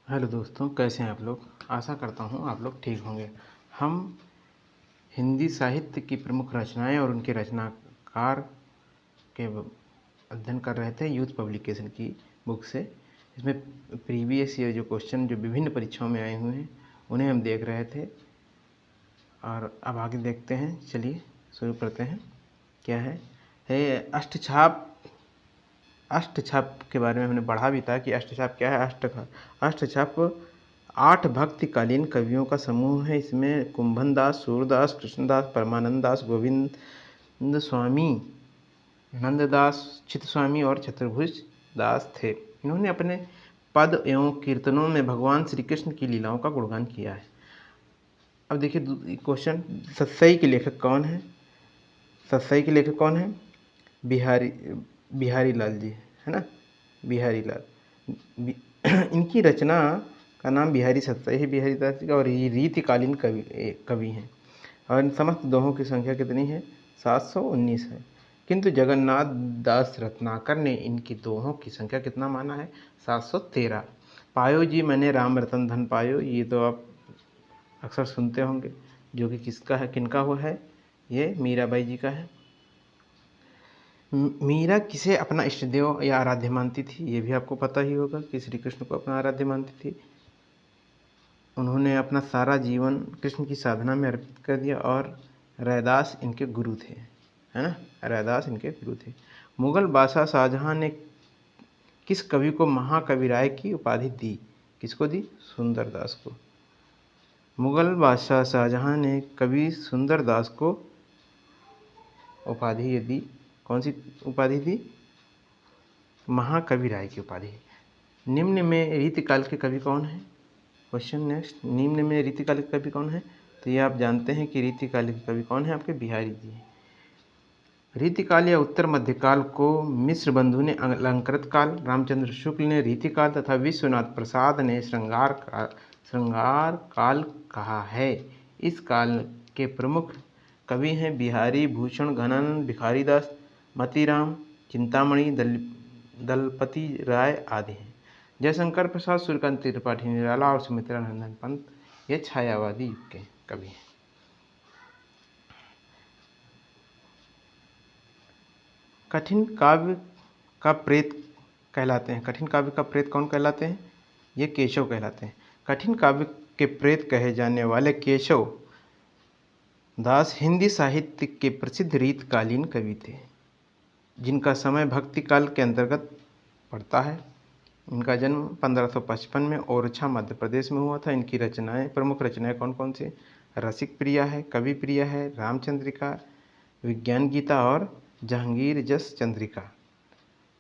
Hello दोस्तों, कैसे हैं आप लोग। आशा करता हूँ आप लोग ठीक होंगे। हम हिंदी साहित्य की प्रमुख रचनाएं और उनके रचनाकार के अध्ययन कर रहे थे यूथ पब्लिकेशन की बुक से। इसमें प्रीवियस ईयर जो क्वेश्चन जो विभिन्न परीक्षाओं में आए हुए हैं उन्हें हम देख रहे थे और अब आगे देखते हैं। चलिए शुरू करते हैं। क्या है अष्टछाप। अष्टछाप के बारे में हमने पढ़ा भी था कि अष्टछाप क्या है। अष्टछाप 8 भक्तिकालीन कवियों का समूह है। इसमें कुंभन दास, सूरदास, कृष्णदास, परमानंद दास, गोविंद स्वामी, नंददास, चित्तस्वामी और चतुर्भुज दास थे। इन्होंने अपने पद एवं कीर्तनों में भगवान श्री कृष्ण की लीलाओं का गुणगान किया है। अब देखिए क्वेश्चन, सत्सई के लेखक कौन है। सत्सई के लेखक कौन है? बिहारी लाल जी, है ना। बिहारी लाल इनकी रचना का नाम बिहारी सत्सई है, बिहारी दास जी का, और ये रीतिकालीन कवि हैं। और इन समस्त दोहों की संख्या कितनी है? 719 है। किंतु जगन्नाथ दास रत्नाकर ने इनकी दोहों की संख्या कितना माना है? 713। पायो जी मैंने राम रतन धन पायो, ये तो आप अक्सर सुनते होंगे, जो कि किसका है, किनका हुआ है? ये मीराबाई जी का है। मीरा किसे अपना इष्टदेव या आराध्य मानती थी? ये भी आपको पता ही होगा कि श्री कृष्ण को अपना आराध्य मानती थी। उन्होंने अपना सारा जीवन कृष्ण की साधना में अर्पित कर दिया और रैदास इनके गुरु थे, है ना। रैदास इनके गुरु थे। मुगल बादशाह शाहजहां ने किस कवि को महाकवि राय की उपाधि दी? किसको दी? सुंदरदास को। मुगल बादशाह शाहजहां ने कवि सुंदरदास को उपाधि ये दी। कौन सी उपाधि दी? महाकवि राय की उपाधि। निम्न में रीतिकाल के कवि कौन है? क्वेश्चन नेक्स्ट, निम्न में रीतिकाल के कवि कौन है? तो ये आप जानते हैं कि रीतिकाल के कवि कौन है? आपके बिहारी जी हैं। रीतिकाल या उत्तर मध्यकाल को मिश्र बंधु ने अलंकृत काल, रामचंद्र शुक्ल ने रीतिकाल तथा विश्वनाथ प्रसाद ने श्रृंगार काल कहा है। इस काल के प्रमुख कवि हैं बिहारी भूषण, घनन, भिखारीदास, मतीराम, चिंतामणि, दलपति राय आदि हैं। जयशंकर प्रसाद, सूर्यकांत त्रिपाठी निराला और सुमित्रा नंदन पंत ये छायावादी युग के कवि हैं। कठिन काव्य का प्रेत कहलाते हैं। कठिन काव्य का प्रेत कौन कहलाते हैं? ये केशव कहलाते हैं। कठिन काव्य के प्रेत कहे जाने वाले केशव दास हिंदी साहित्य के प्रसिद्ध रीतकालीन कवि थे, जिनका समय भक्ति काल के अंतर्गत पड़ता है। इनका जन्म 1555 में ओरछा मध्य प्रदेश में हुआ था। इनकी रचनाएं, प्रमुख रचनाएं कौन कौन सी? रसिक प्रिया है, कवि प्रिया है, रामचंद्रिका, विज्ञान गीता और जहांगीर जस चंद्रिका।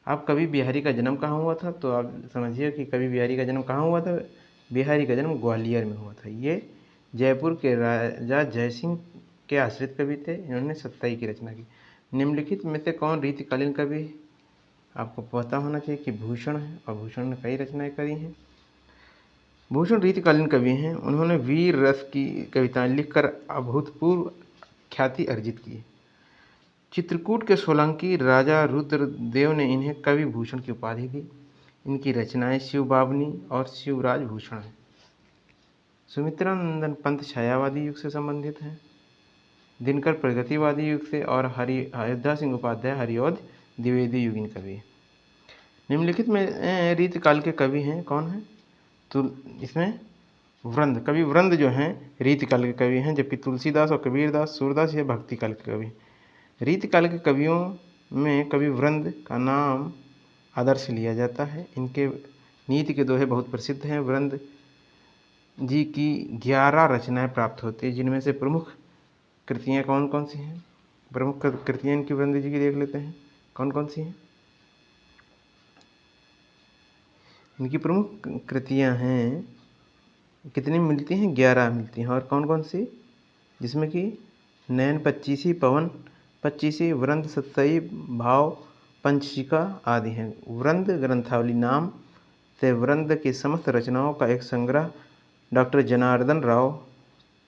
अब कवि बिहारी का जन्म कहाँ हुआ था? तो आप समझिए कि कवि बिहारी का जन्म कहाँ हुआ था। बिहारी का जन्म ग्वालियर में हुआ था। ये जयपुर के राजा जयसिंह के आश्रित कवि थे। इन्होंने सत्ताई की रचना की। निम्नलिखित में से कौन रीतिकालीन कवि है? आपको पता होना चाहिए कि भूषण है, और भूषण ने कई रचनाएं करी हैं। भूषण रीतिकालीन कवि हैं। उन्होंने वीर रस की कविताएं लिखकर अभूतपूर्व ख्याति अर्जित की। चित्रकूट के सोलंकी राजा रुद्रदेव ने इन्हें कवि भूषण की उपाधि दी। इनकी रचनाएं शिव बावनी और शिवराज भूषण हैं। सुमित्रा नंदन पंत छायावादी युग से संबंधित हैं। दिनकर प्रगतिवादी युग से, और अयोध्या सिंह उपाध्याय हरिऔध द्विवेदी युगीन कवि। निम्नलिखित में रीतिकाल के कवि हैं कौन हैं? तो इसमें वृंद, कवि वृंद जो हैं रीतिकाल के कवि हैं, जबकि तुलसीदास और कबीरदास, सूरदास ये भक्तिकाल के कवि। रीतिकाल के कवियों में कवि वृंद का नाम आदर्श लिया जाता है। इनके नीति के दोहे बहुत प्रसिद्ध हैं। वृंद जी की 11 रचनाएं प्राप्त होती हैं, जिनमें से प्रमुख कृतियाँ कौन कौन सी हैं? प्रमुख कृतियाँ इनकी वृंद जी की देख लेते हैं, कौन कौन सी हैं। इनकी प्रमुख कृतियाँ हैं, कितनी मिलती हैं? 11 मिलती हैं। और कौन कौन सी? जिसमें कि नैन पच्चीसी, पवन पच्चीसी, वृंद सत्सई, भाव पंचशिका आदि हैं। वृंद ग्रंथावली नाम से वृंद की समस्त रचनाओं का एक संग्रह डॉक्टर जनार्दन राव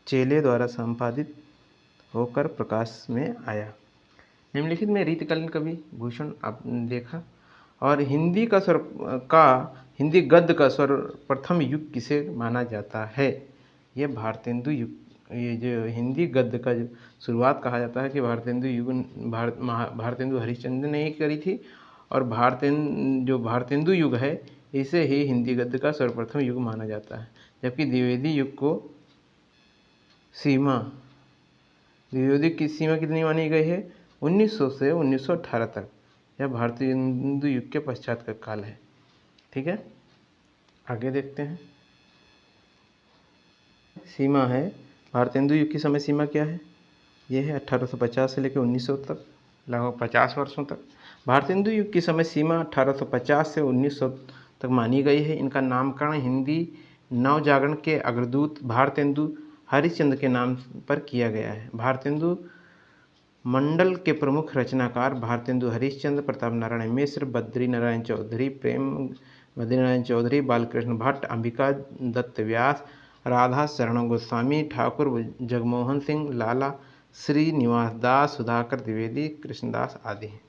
चेले द्वारा संपादित होकर प्रकाश में आया। निम्नलिखित में रीतिकालीन कवि भूषण आपने देखा। और हिंदी गद्य का सर्वप्रथम युग किसे माना जाता है? ये भारतेंदु युग, ये जो हिंदी गद्य का जो शुरुआत कहा जाता है कि भारतेंदु हरिश्चंद्र ने ही करी थी, और जो भारतेंदु युग है इसे ही हिंदी गद्य का सर्वप्रथम युग माना जाता है। जबकि द्विवेदी युग को द्विवेदी की सीमा कितनी मानी गई है? 1900 से 1918 तक। यह भारतेंदु युग के पश्चात का काल है। ठीक है, आगे देखते हैं। सीमा है, भारतेंदु युग की समय सीमा क्या है? यह है 1850 से लेकर 1900 तक, लगभग 50 वर्षों तक। भारतेंदु युग की समय सीमा 1850 से 1900 तक मानी गई है। इनका नामकरण हिंदी नवजागरण के अग्रदूत भारतेंदु हरिश्चंद्र के नाम पर किया गया है। भारतेंदु मंडल के प्रमुख रचनाकार भारतेंदु हरिश्चंद्र, प्रताप नारायण मिश्र, बद्रीनारायण चौधरी, बालकृष्ण भट्ट, अंबिका दत्त व्यास, राधा शरण गोस्वामी, ठाकुर जगमोहन सिंह, लाला श्रीनिवास दास, सुधाकर द्विवेदी, कृष्णदास आदि हैं।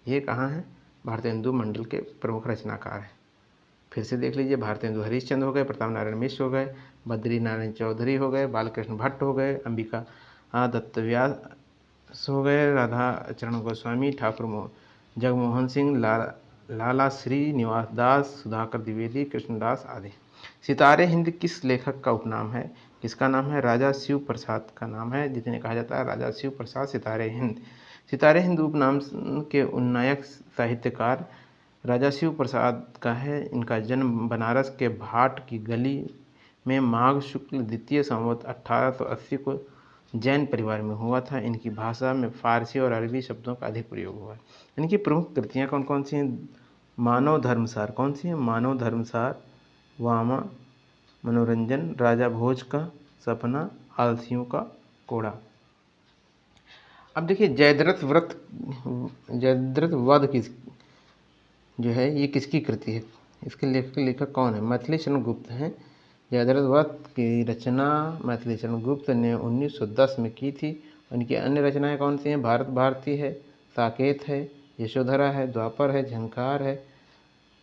ये कहाँ हैं? भारतेंदु मंडल के प्रमुख रचनाकार हैं। फिर से देख लीजिए, भारतेंदु हरिश्चंद्र हो गए, प्रताप नारायण मिश्र हो गए, बद्रीनारायण चौधरी हो गए, बालकृष्ण भट्ट हो गए, अंबिका दत्त व्यास हो गए, राधा चरण गोस्वामी, ठाकुर जगमोहन सिंह, लाला श्रीनिवास दास, सुधाकर द्विवेदी, कृष्णदास आदि। सितारे हिंद किस लेखक का उपनाम है? किसका नाम है? राजा शिव प्रसाद का नाम है, जिन्हें कहा जाता है राजा शिव प्रसाद सितारे हिंद। सितारे हिंद उपनाम के उन्नायक साहित्यकार राजा शिव प्रसाद का है। इनका जन्म बनारस के भाट की गली में माघ शुक्ल द्वितीय संवत 1880 को जैन परिवार में हुआ था। इनकी भाषा में फारसी और अरबी शब्दों का अधिक प्रयोग हुआ है। इनकी प्रमुख कृतियाँ कौन कौन सी हैं? मानव धर्मसार। कौन सी है? मानव धर्मसार, वामा, मनोरंजन, राजा भोज का सपना, आलसियों का कोड़ा। अब देखिए, जयद्रथ वध जो है ये किसकी कृति है? इसके लेखक कौन है? मैथिली शरण गुप्त हैं। जयद्रथ वध की रचना मैथिली शरण गुप्त ने 1910 में की थी। उनकी अन्य रचनाएं कौन सी हैं? भारत भारती है, साकेत है, यशोधरा है, द्वापर है, झंकार है,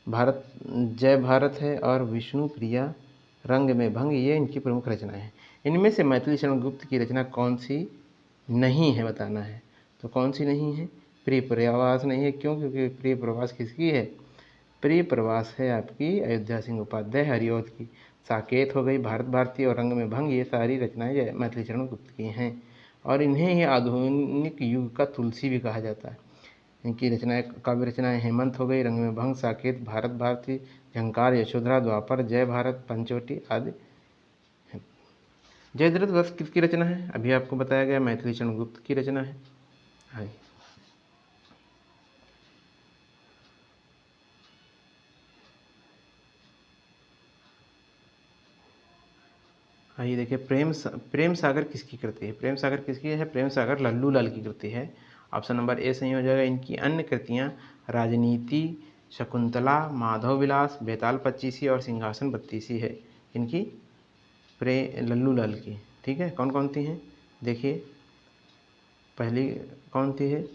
जय भारत है और विष्णु प्रिया, रंग में भंग। ये इनकी प्रमुख रचनाएं हैं। इनमें से मैथिली शरण गुप्त की रचना कौन सी नहीं है बताना है। तो कौन सी नहीं है? प्रिय प्रवास नहीं है। क्यों? क्योंकि प्रिय प्रवास किसकी है? प्रिय प्रवास है आपकी अयोध्या सिंह उपाध्याय हरिऔध की। साकेत हो गई, भारत भारती और रंग में भंग, ये सारी रचनाएं मैथिली शरण गुप्त की हैं, और इन्हें ही आधुनिक युग का तुलसी भी कहा जाता है। इनकी रचनाएं, काव्य रचनाएं हेमंत हो गई, रंग में भंग, साकेत, भारत भारती, झंकार, यशोधरा, द्वापर, जय भारत, पंचवटी आदि। जयद्रथ वध किसकी रचना है? अभी आपको बताया गया, मैथिली शरण गुप्त की रचना है। आइए देखिए, प्रेम सागर किसकी कृति है? प्रेम सागर किसकी है? प्रेम सागर लल्लू लाल की कृति है। ऑप्शन नंबर ए सही हो जाएगा। इनकी अन्य कृतियाँ राजनीति, शकुंतला, माधव विलास, बेताल पच्चीसी और सिंहासन बत्तीसी है। इनकी लल्लू लाल की। ठीक है, कौन कौन सी हैं? देखिए, पहली कौन सी है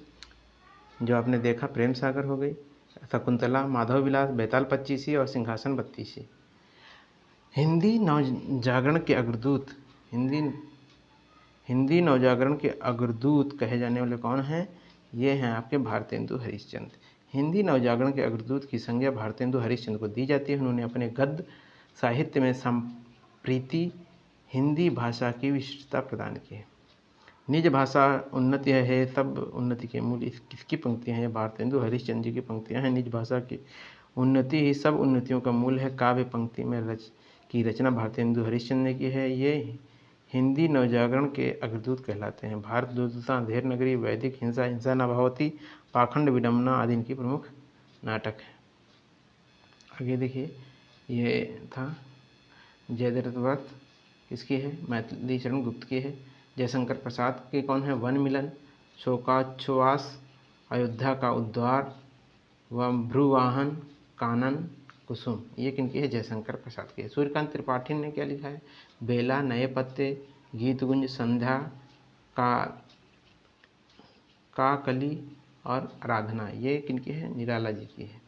जो आपने देखा? प्रेम सागर हो गई, शकुंतला, माधव विलास, बेताल पच्चीसी और सिंहासन बत्तीसी। हिंदी नवजागरण के अग्रदूत हिंदी नवजागरण के अग्रदूत कहे जाने वाले कौन हैं? ये हैं आपके भारतेंदु हरिश्चंद्र। हिंदी नवजागरण के अग्रदूत की संज्ञा भारतेंदु हरिश्चंद्र को दी जाती है। उन्होंने अपने गद्य साहित्य में संप्रीति हिंदी भाषा की विशिष्टता प्रदान की है। निज भाषा उन्नति है, सब उन्नति के मूल। किसकी पंक्तियाँ हैं? भारतेंदु हरिश्चंद्र जी की पंक्तियाँ हैं। निज भाषा की उन्नति ही सब उन्नतियों का मूल है। काव्य पंक्ति में रचना भारतेंदु हरिश्चंद्र ने की है। ये हिंदी नवजागरण के अग्रदूत कहलाते हैं। भारत दुर्दशा, अंधेर नगरी, वैदिक हिंसा, हिंसा न भवती, पाखंड विडम्बना आदि इनकी प्रमुख नाटक है। आगे देखिए, ये था जयद्रथ वध किसकी है? मैथिली शरण गुप्त की है। जयशंकर प्रसाद के कौन है? वन मिलन, शोकाच्छ्वास, अयोध्या का उद्धार, व भ्रुवाहन, कानन, कुसुम। ये किनकी है? जयशंकर प्रसाद की है। सूर्यकांत त्रिपाठी ने क्या लिखा है? बेला, नए पत्ते, गीतगुंज, संध्या, काकली और आराधना। ये किनकी है? निराला जी की है।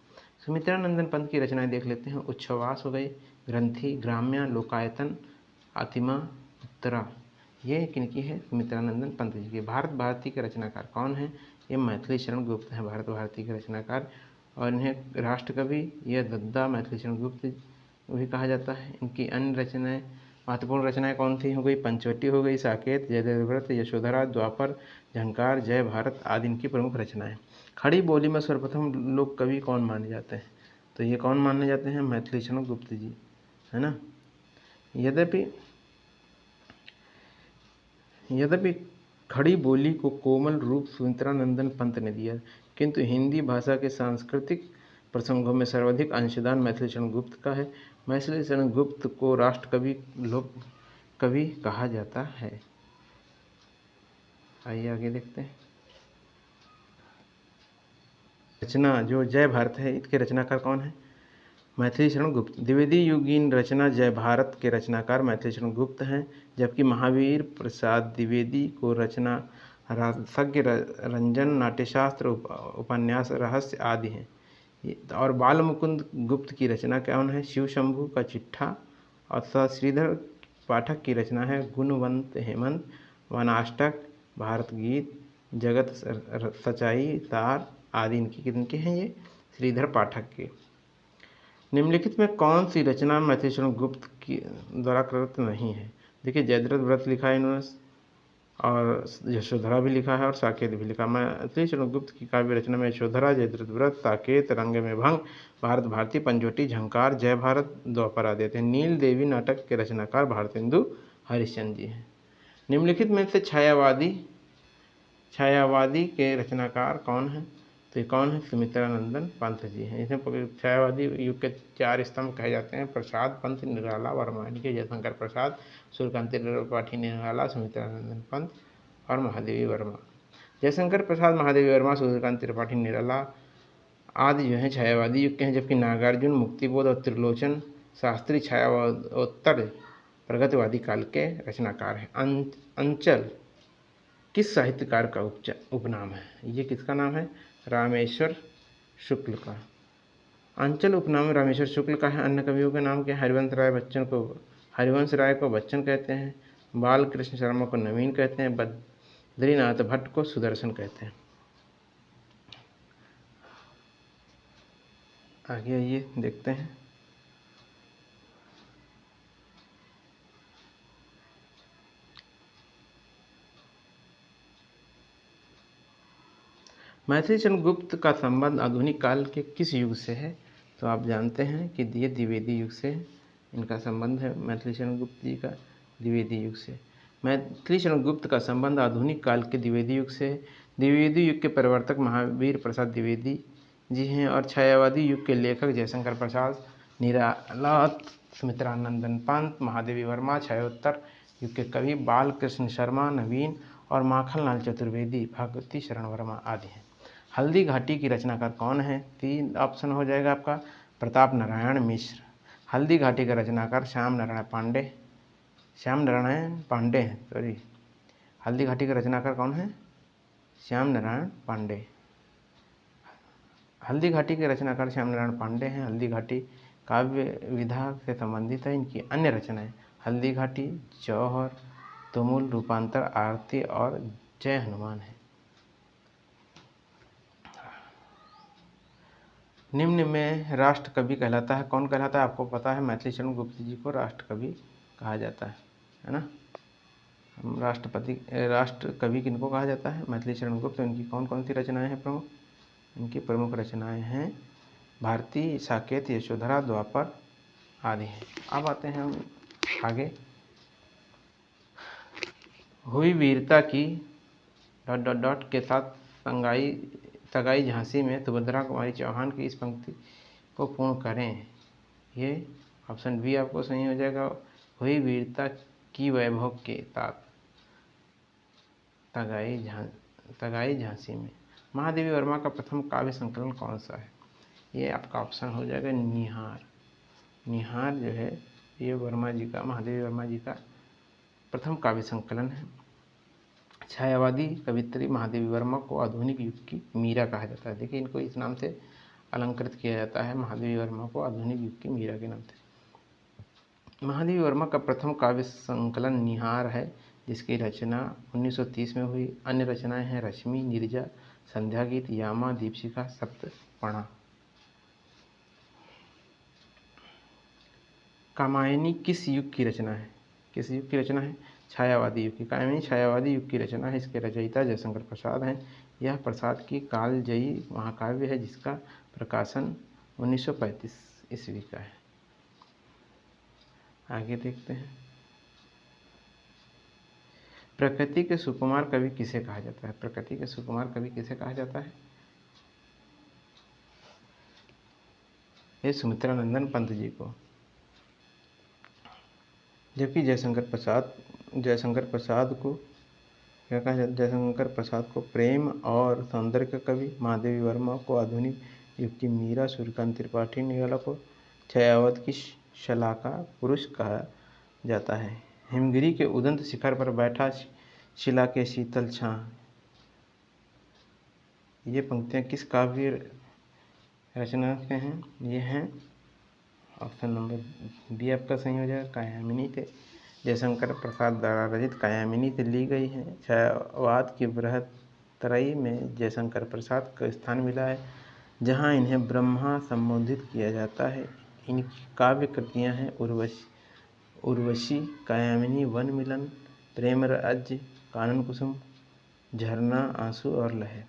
सुमित्रानंदन पंत की रचनाएं देख लेते हैं। उच्छ्वास हो गई, ग्रंथि, ग्राम्य, लोकायतन, आतिमा, उत्तरा, ये किनकी है? सुमित्रानंदन पंत जी की। भारत भारती के रचनाकार कौन है? ये मैथिली शरण गुप्त हैं भारत भारती के रचनाकार, और इन्हें राष्ट्रकवि या दद्दा मैथिली शरण गुप्त भी कहा जाता है। इनकी अन्य रचनाएं, महत्वपूर्ण रचनाएं कौन सी हो गई? पंचवटी हो गई, साकेत, जयदेवव्रत, यशोधरा, द्वापर, झंकार, जय भारत आदि इनकी प्रमुख रचनाएं। खड़ी बोली में सर्वप्रथम लोक कवि कौन माने जाते हैं? तो ये कौन माने जाते हैं? मैथिली शरण गुप्त जी, है ना। यद्यपि खड़ी बोली को कोमल रूप सुमित्रानंदन पंत ने दिया, किंतु हिंदी भाषा के सांस्कृतिक प्रसंगों में सर्वाधिक अंशदान मैथिली शरण गुप्त का है। मैथिली शरण गुप्त को राष्ट्रकवि, लोक कवि कहा जाता है। आइए आगे देखते हैं। रचना जो जय भारत है, इसके रचनाकार कौन है? मैथिली शरण गुप्त। द्विवेदी युगीन रचना जय भारत के रचनाकार मैथिली शरण गुप्त हैं, जबकि महावीर प्रसाद द्विवेदी को रचना रासज्ञ, रंजन, नाट्यशास्त्र, उपन्यास, रहस्य आदि हैं। और बाल मुकुंद गुप्त की रचना कौन है? शिव शंभू का चिट्ठा। और श्रीधर पाठक की रचना है गुणवंत हेमंत, वनाष्टक, भारत गीत, जगत सच्चाई, सार आदि इनके हैं ये श्रीधर पाठक के। निम्नलिखित में कौन सी रचना मैथिली शरण गुप्त की द्वारा कृत नहीं है? देखिए, जयद्रथ व्रत लिखा है इन्होंने, और यशोधरा भी लिखा है, और साकेत भी लिखा। मैथिली शरण गुप्त की काव्य रचना में यशोधरा, जयद्रथ व्रत, साकेत, रंग में भंग, भारत भारती, पंचवटी, झंकार, जय भारत, द्वापर आदि थे। नील देवी नाटक के रचनाकार भारतेंदु हरिश्चंद्र जी हैं। निम्नलिखित में से छायावादी के रचनाकार कौन है? तो ये कौन है? सुमित्रानंदन पंत जी हैं। इसमें छायावादी युग के 4 स्तंभ कहे जाते हैं: प्रसाद, पंत, निराला, वर्मा। इनके जयशंकर प्रसाद, सूर्यकांत त्रिपाठी निराला, सुमित्रानंदन पंत और महादेवी वर्मा। जयशंकर प्रसाद, महादेवी वर्मा, सूर्यकांत त्रिपाठी निराला आदि जो हैं छायावादी युग के हैं, जबकि नागार्जुन, मुक्तिबोध और त्रिलोचन शास्त्री छायावोत्तर प्रगतिवादी काल के रचनाकार हैं। अंचल किस साहित्यकार का उपनाम है? ये किसका नाम है? रामेश्वर शुक्ल का। अंचल उपनाम रामेश्वर शुक्ल का है। अन्य कवियों के नाम क्या? हरिवंश राय को बच्चन कहते हैं, बाल कृष्ण शर्मा को नवीन कहते हैं, बद्रीनाथ भट्ट को सुदर्शन कहते हैं। आगे आइए देखते हैं। मैथिली शरण गुप्त का संबंध आधुनिक काल के किस युग से है? तो आप जानते हैं कि ये द्विवेदी युग से इनका संबंध है। मैथिली शरण गुप्त जी का द्विवेदी युग से। मैथिली शरण गुप्त का संबंध आधुनिक काल के द्विवेदी युग से है। द्विवेदी युग के प्रवर्तक महावीर प्रसाद द्विवेदी जी हैं, और छायावादी युग के लेखक जयशंकर प्रसाद, निराला, सुमित्रानंदन पंत, महादेवी वर्मा। छायोत्तर युग के कवि बाल कृष्ण शर्मा, नवीन और माखनलाल चतुर्वेदी, भगवती शरण वर्मा आदि हैं। हल्दी घाटी की रचनाकार कौन है? 3 ऑप्शन हो जाएगा आपका। प्रताप नारायण मिश्र। हल्दी घाटी का रचनाकार श्याम नारायण पांडे हैं, सॉरी। हल्दी घाटी का रचनाकार कौन है? श्याम नारायण पांडे। हल्दी घाटी के रचनाकार श्याम नारायण पांडे हैं। हल्दी घाटी काव्य विधा से संबंधित है। इनकी अन्य रचनाएं हल्दी घाटी, जौहर, तुमुल, रूपांतर, आरती और जय हनुमान है। निम्न में राष्ट्र कवि कहलाता है कौन कहलाता है? आपको पता है, मैथिली शरण गुप्त जी को राष्ट्र कवि कहा जाता है ना। राष्ट्र कवि किनको कहा जाता है? मैथिली शरण गुप्त। इनकी कौन कौन सी रचनाएं हैं प्रमुख? इनकी प्रमुख रचनाएं हैं भारती, साकेत, यशोधरा, द्वापर आदि हैं। अब आते हैं हम आगे। हुई वीरता की ... के साथ सगाई झांसी में सुभद्रा कुमारी चौहान की इस पंक्ति को पूर्ण करें। ये ऑप्शन बी आपको सही हो जाएगा। हुई वीरता की वैभव के साथ सगाई झांसी में। महादेवी वर्मा का प्रथम काव्य संकलन कौन सा है? ये आपका ऑप्शन हो जाएगा निहार जो है ये महादेवी वर्मा जी का प्रथम काव्य संकलन है। छायावादी कवित्री महादेवी वर्मा को आधुनिक युग की मीरा कहा जाता है। देखिए, इनको इस नाम से अलंकृत किया जाता है महादेवी वर्मा को आधुनिक युग की मीरा के नाम से। महादेवी वर्मा का प्रथम काव्य संकलन निहार है, जिसकी रचना 1930 में हुई। अन्य रचनाएं हैं रश्मि, नीरजा, संध्या गीत, यामा, दीपशिखा, सप्तपणा। कामायनी किस युग की रचना है? किस युग की रचना है? छायावादी युग की। कामायनी छायावादी युग की रचना है। इसके रचयिता जयशंकर प्रसाद हैं। यह प्रसाद की कालजयी महाकाव्य है, जिसका प्रकाशन 1935 ईस्वी का है। आगे देखते हैं। प्रकृति के सुकुमार कवि किसे कहा जाता है? प्रकृति के सुकुमार कवि किसे कहा जाता है? ये सुमित्रानंदन पंत जी को। जबकि जयशंकर प्रसाद को क्या कहा जाता है? जयशंकर प्रसाद को प्रेम और सौंदर्य का कवि, महादेवी वर्मा को आधुनिक युग की मीरा, सूर्यकांत त्रिपाठी निराला को छायावाद की शलाका पुरुष कहा जाता है। हिमगिरी के उदंत शिखर पर बैठा शिला के शीतल छां। ये पंक्तियाँ किस काव्य रचना के हैं? ये हैं ऑप्शन नंबर बी आपका सही हो जाएगा, कायामिनी थे। जयशंकर प्रसाद द्वारा रचित कायामिनी से ली गई है। छायावाद की बृहत्तरई में जयशंकर प्रसाद को स्थान मिला है, जहाँ इन्हें ब्रह्मा संबोधित किया जाता है। इनकी काव्य कृतियाँ हैं उर्वशी, कायामिनी, वन मिलन, प्रेम राज्य, कानन कुसुम, झरना, आंसू और लहर।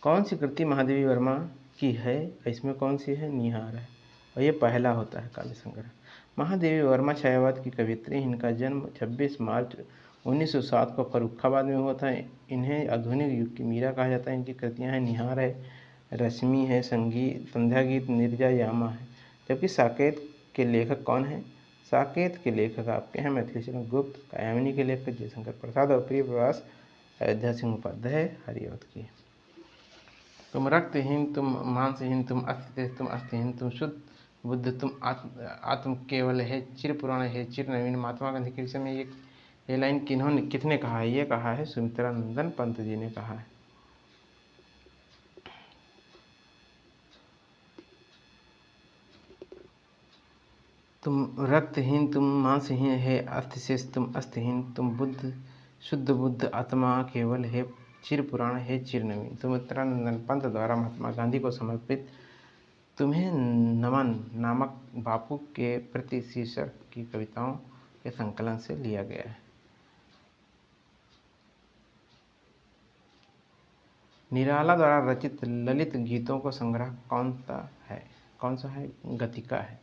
कौन सी कृति महादेवी वर्मा की है? इसमें कौन सी है? निहार है, और ये पहला होता है काव्य संग्रह। महादेवी वर्मा छायावाद की कवियत्री। इनका जन्म 26 मार्च 1907 को फर्रुखाबाद में हुआ था। इन्हें आधुनिक युग की मीरा कहा जाता है। इनकी कृतियाँ हैं निहार है, रश्मि है, संध्या गीत, नीरजा, यामा है। जबकि साकेत के लेखक कौन हैं? साकेत के लेखक आपके हैं मैथिली शरण गुप्त, कायामिनी के लेखक जयशंकर प्रसाद और प्रिय प्रवास अयोध्या सिंह उपाध्याय हरिवत की। तुम रक्तहीन, तुम मांसहीन, तुम अस्थित, तुम अस्थिहीन, तुम शुद्ध बुद्ध, तुम आत्म केवल है, चिर पुराण है, चिर नवीन। महात्मा गांधी के विषय में ये लाइन किसने कहा है? ये कहा है सुमित्रानंदन पंत जी ने कहा है। तुम रक्तहीन, तुम मांसहीन है, अस्थिशेष, तुम अस्थिहीन, तुम बुद्ध, शुद्ध बुद्ध, आत्मा केवल है, चिर पुराण है, चिर नवीन। सुमित्रानंदन पंत द्वारा महात्मा गांधी को समर्पित तुम्हें नमन नामक बापू के प्रति शीर्षक की कविताओं के संकलन से लिया गया है। निराला द्वारा रचित ललित गीतों का संग्रह कौन सा है? गीतिका है।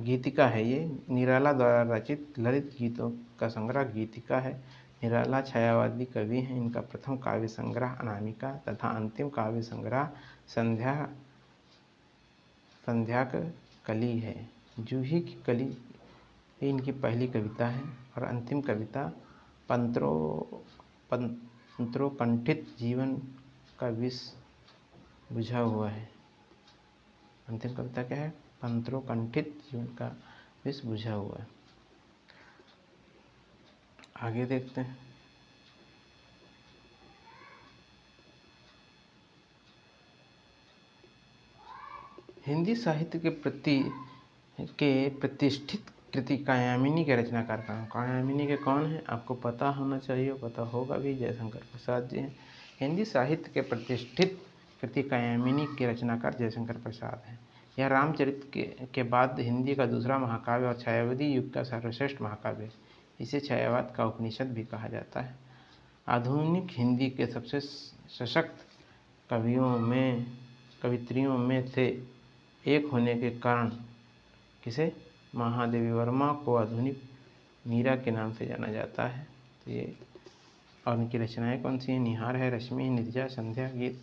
गीतिका है ये। निराला द्वारा रचित ललित गीतों का संग्रह गीतिका है। निराला छायावादी कवि हैं। इनका प्रथम काव्य संग्रह अनामिका तथा अंतिम काव्य संग्रह संध्याक कली है। जूही की कली ये इनकी पहली कविता है, और अंतिम कविता पंत्रोकंठित जीवन का विष बुझा हुआ है। अंतिम कविता क्या है? पंत्रोकंठित जीवन का विष बुझा हुआ है। आगे देखते हैं। हिंदी साहित्य के प्रतिष्ठित कृति कायामिनी के रचनाकार कौन? कायामिनी के कौन है? आपको पता होना चाहिए, पता होगा भी, जयशंकर प्रसाद जी हैं। हिंदी साहित्य के प्रतिष्ठित कृति कायामिनी के रचनाकार जयशंकर प्रसाद हैं। यह रामचरित के बाद हिंदी का दूसरा महाकाव्य और छायावादी युग का सर्वश्रेष्ठ महाकाव्य है। इसे छायावाद का उपनिषद भी कहा जाता है। आधुनिक हिंदी के सबसे सशक्त कवित्रियों में से एक होने के कारण किसे? महादेवी वर्मा को आधुनिक मीरा के नाम से जाना जाता है। तो ये और उनकी रचनाएं कौन सी हैं? निहार है, रश्मि, नीरजा, संध्या गीत।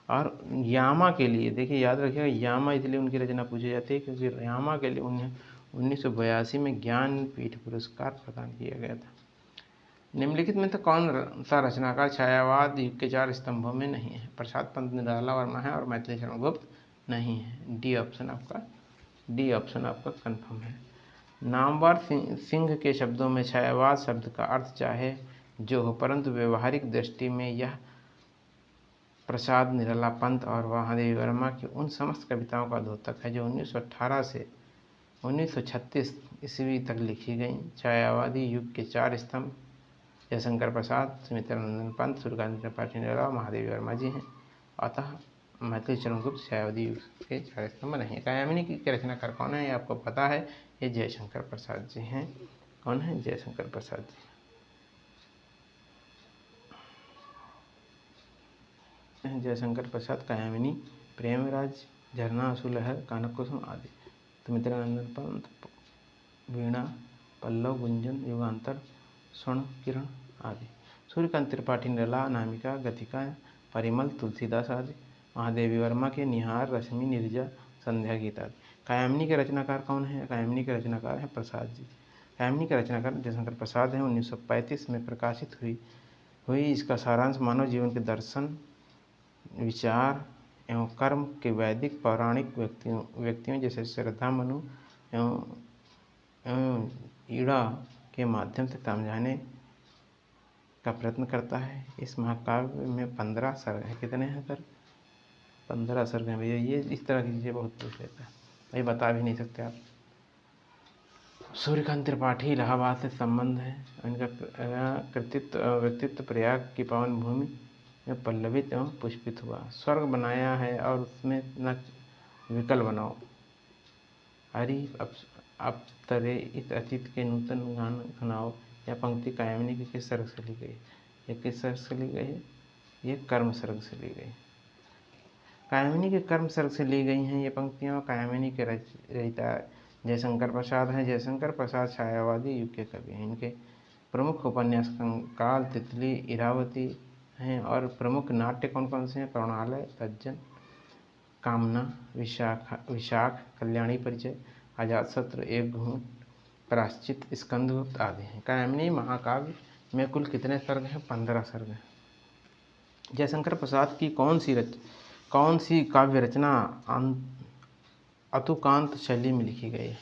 और यामा के लिए देखिए, याद रखिएगा, यामा इसलिए उनकी रचना पूछी जाती है क्योंकि यामा के लिए उन्हें 1982 में ज्ञानपीठ पुरस्कार प्रदान किया गया था। निम्नलिखित में तो कौन सा रचनाकार छायावाद युग के 4 स्तंभों में नहीं है? प्रसाद पंत, निराला वर्मा है और मैथिली शरण गुप्त नहीं है। डी ऑप्शन आपका कंफर्म है। नामवर सिंह के शब्दों में छायावाद शब्द का अर्थ चाहे जो हो, परंतु व्यवहारिक दृष्टि में यह प्रसाद निराला पंत और महादेवी वर्मा की उन समस्त कविताओं का द्योतक है जो 1918 से 1936 ईस्वी तक लिखी गई। छायावादी युग के 4 स्तंभ जयशंकर प्रसाद, सुमित्रानंदन पंत, सूर्यकांत त्रिपाठी निराला, महादेवी वर्मा जी हैं। अतः मैथिली चरणगुप्त छायावादी युग के 4 स्तंभ नहीं। कायामिनी के रचनाकार कौन है, ये आपको पता है, ये जयशंकर प्रसाद जी हैं। कौन है? जयशंकर प्रसाद जी। जयशंकर प्रसाद कायामिनी, प्रेमराज, झरना, आंसुलहर, कानक कुसुम आदि। सुमित्रानंदन पंत वीणा, पल्लव, गुंजन, युगांतर, स्वर्ण किरण आदि। सूर्यकांत त्रिपाठी निराला, अनामिका, गतिका, परिमल, तुलसीदास आदि। महादेवी वर्मा के निहार, रश्मि, निर्जा, संध्या गीत आदि। कायामिनी के रचनाकार कौन है? कायामिनी के रचनाकार हैं प्रसाद जी। कायामिनी के रचनाकार जयशंकर प्रसाद हैं। 1935 में प्रकाशित हुई इसका सारांश मानव जीवन के दर्शन, विचार एवं कर्म के वैदिक पौराणिक व्यक्तियों जैसे श्रद्धा, मनु एवं ईड़ा के माध्यम से समझाने का प्रयत्न करता है। इस महाकाव्य में 15 सर्ग हैं। कितने हैं सर? 15 सर्ग हैं भैया। ये इस तरह की चीज़ें बहुत पूछ लेता है, ये बता भी नहीं सकते आप। सूर्यकांत त्रिपाठी इलाहाबाद से संबंध है। इनका व्यक्तित्व प्रयाग की पावन भूमि में पल्लवित एवं पुष्पित हुआ। स्वर्ग बनाया है और उसमें न विकल बनाओ। हरि अप्सरे इस अतीत के नूतन गान सुनाओ। यह पंक्ति कायामिनी के किस सर्ग से ली गई? ये किस सर्ग से ली गई? ये कर्म सर्ग से ली गई। कायामिनी के कर्म सर्ग से ली गई हैं ये पंक्तियाँ। कायामिनी के रचयिता जयशंकर प्रसाद हैं। जयशंकर प्रसाद छायावादी युग के कवि हैं। इनके प्रमुख उपन्यास कंकाल, तितली, इरावती हैं और प्रमुख नाट्य कौन कौन से हैं? करुणालय, तज्जन, कामना, विशाख, कल्याणी परिचय, अजातशत्रु, एक घूंट, प्रायश्चित, स्कंदगुप्त आदि हैं। कायामिनी महाकाव्य में कुल कितने सर्ग हैं? 15 सर्ग हैं। जयशंकर प्रसाद की कौन सी काव्य रचना अतुकांत शैली में लिखी गई है?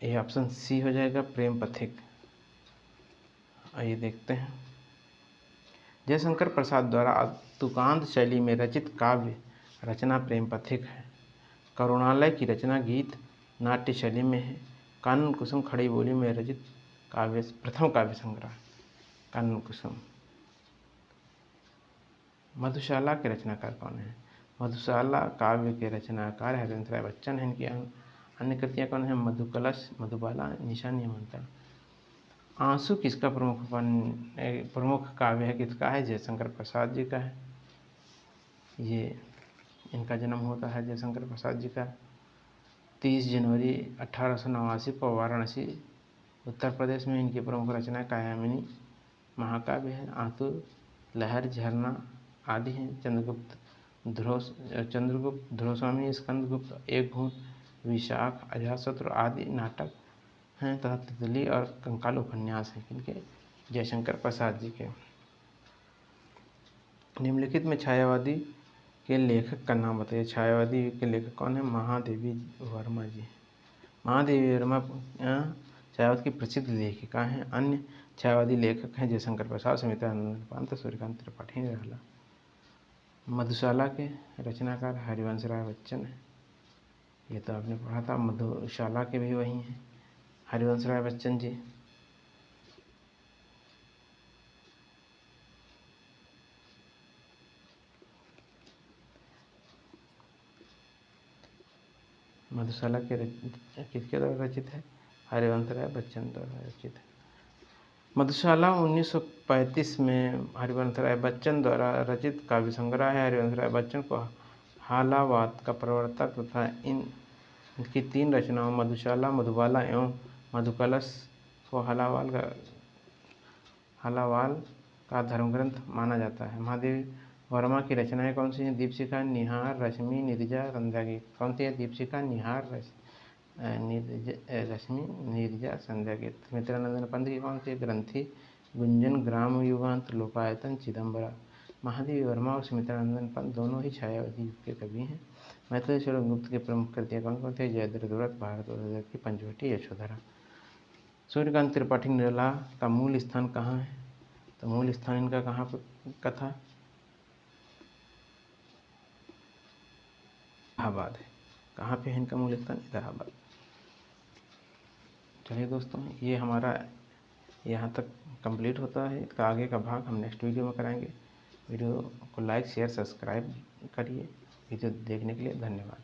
ये ऑप्शन सी हो जाएगा, प्रेम पथिक। आइए देखते हैं। जयशंकर प्रसाद द्वारा अतुकांत शैली में रचित काव्य रचना प्रेम पथिक है। करुणालय की रचना गीत नाट्य शैली में है। कानन कुसुम खड़ी बोली में रचित प्रथम काव्य संग्रह कानन कुसुम। मधुशाला के रचनाकार कौन है? मधुशाला काव्य के रचनाकार हरिवंश राय बच्चन हैं। इनकी अन्य कृतियाँ कौन है? मधुकलश, मधुबाला, निशा, निमंत्रण। आंसू किसका प्रमुख काव्य है? किसका है? जयशंकर प्रसाद जी का है। ये इनका जन्म होता है जयशंकर प्रसाद जी का 30 जनवरी 1889 को वाराणसी उत्तर प्रदेश में। इनकी प्रमुख रचना कायामिनी महाकाव्य है। आंसू, लहर, झरना आदि हैं। चंद्रगुप्त, ध्रुवस्वामी, स्कंदगुप्त, एक घूंट, विशाख, अजातशत्रु आदि नाटक हैं तथा तितली और कंकाल उपन्यास हैं। किनके? जयशंकर प्रसाद जी के। निम्नलिखित में छायावादी के लेखक का नाम बताइए। छायावादी के लेखक कौन है? महादेवी वर्मा जी। महादेवी वर्मा छायावाद की प्रसिद्ध लेखिका हैं। अन्य छायावादी लेखक हैं जयशंकर प्रसाद, सुमित्रानंदन पंत, सूर्यकांत त्रिपाठी निराला। मधुशाला के रचनाकार हरिवंश राय बच्चन हैं। ये तो आपने पढ़ा था। मधुशाला के भी वही हैं, हरिवंश राय बच्चन जी। मधुशाला के किसके द्वारा रचित है? हरिवंश राय बच्चन द्वारा रचित है। मधुशाला 1935 में हरिवंश राय बच्चन द्वारा रचित काव्य संग्रह है। हरिवंश राय बच्चन को हालावाद का प्रवर्तक तथा इनकी 3 रचनाओं मधुशाला, मधुबाला एवं मधुकलश को हालावाल का धर्मग्रंथ माना जाता है। महादेवी वर्मा की रचनाएं कौन सी हैं? दीपशिखा, निहार, रश्मि, निर्जा, संध्या गीत। कौन सी है? दीपशिखा, निहार, रश्मि, निर्जा, संध्या गीत। सुमित्रानंदन पंत की कौन सी? ग्रंथि, गुंजन, ग्राम युगांत, लोकायतन, चिदम्बरा। महादेवी वर्मा और सुमित्रानंदन पंत दोनों ही छायावादी युग के कवि हैं। मैथिली चरणगुप्त की प्रमुख कृतियाँ कौन कौन सी? जयद्रथ व्रत, भारतवर्ष की पंचवटी, यशोधरा। सूर्यकांत त्रिपाठी निराला का मूल स्थान कहाँ है? तो मूल स्थान इनका कहाँ का था? इलाहाबाद है। कहाँ पे है इनका मूल स्थान? इलाहाबाद। चलिए दोस्तों, ये हमारा यहाँ तक कंप्लीट होता है। इसका आगे का भाग हम नेक्स्ट वीडियो में कराएंगे। वीडियो को लाइक शेयर सब्सक्राइब करिए। वीडियो देखने के लिए धन्यवाद।